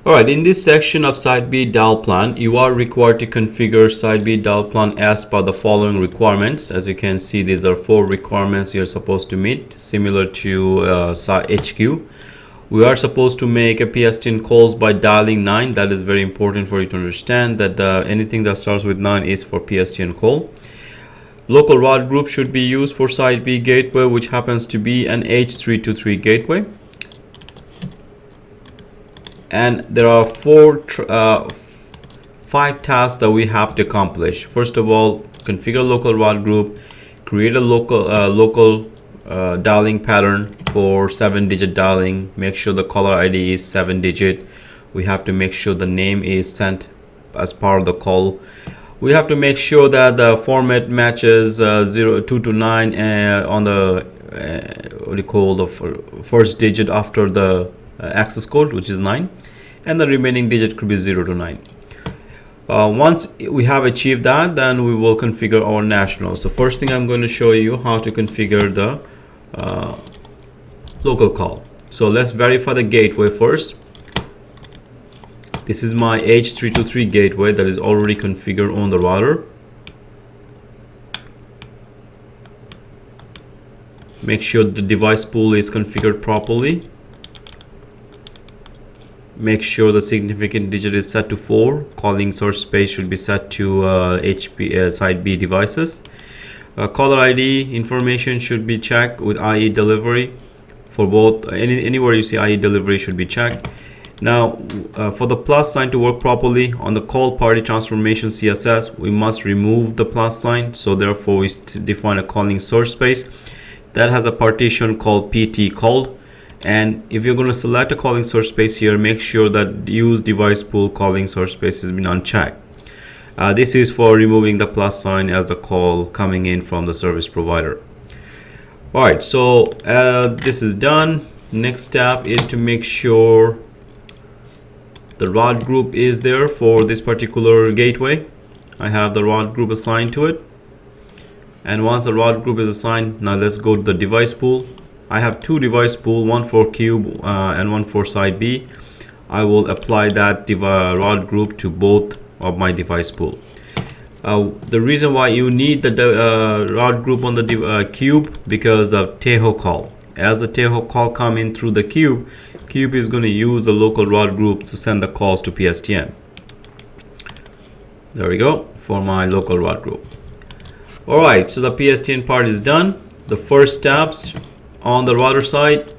Alright, in this section of Site B dial plan, you are required to configure Site B dial plan as per the following requirements. As you can see, these are 4 requirements you're supposed to meet, similar to Site HQ. We are supposed to make a PSTN calls by dialing 9. That is very important for you to understand that anything that starts with 9 is for PSTN call. Local route group should be used for Site B gateway, which happens to be an H323 gateway. And there are 5 tasks that we have to accomplish. First of all, configure local route group, create a local dialing pattern for 7-digit dialing. Make sure the caller ID is 7-digit. We have to make sure the name is sent as part of the call. We have to make sure that the format matches 2 to 9 on the what do you call the first digit after the access code, which is 9, and the remaining digit could be 0 to 9. Once we have achieved that, then we will configure our national. So first thing, I'm going to show you how to configure the local call. So let's verify the gateway first. This is my H323 gateway that is already configured on the router. Make sure the device pool is configured properly. Make sure the significant digit is set to 4. Calling source space should be set to Site B devices. Caller ID information should be checked with IE delivery. For both, anywhere you see IE delivery should be checked. Now, for the plus sign to work properly on the call party transformation CSS, we must remove the plus sign. So therefore, we define a calling source space that has a partition called PT called. And if you're going to select a calling source space here, make sure that use device pool calling source space has been unchecked. This is for removing the plus sign as the call coming in from the service provider. Alright, so this is done. Next step is to make sure the route group is there for this particular gateway. I have the route group assigned to it. And once the route group is assigned, now let's go to the device pool. I have 2 device pool, one for cube and one for Site B. I will apply that route group to both of my device pool. The reason why you need the route group on the cube, because of Tejo call. As the Tejo call come in through the cube is going to use the local route group to send the calls to PSTN. There we go for my local route group. Alright, so the PSTN part is done. The first steps on the router side,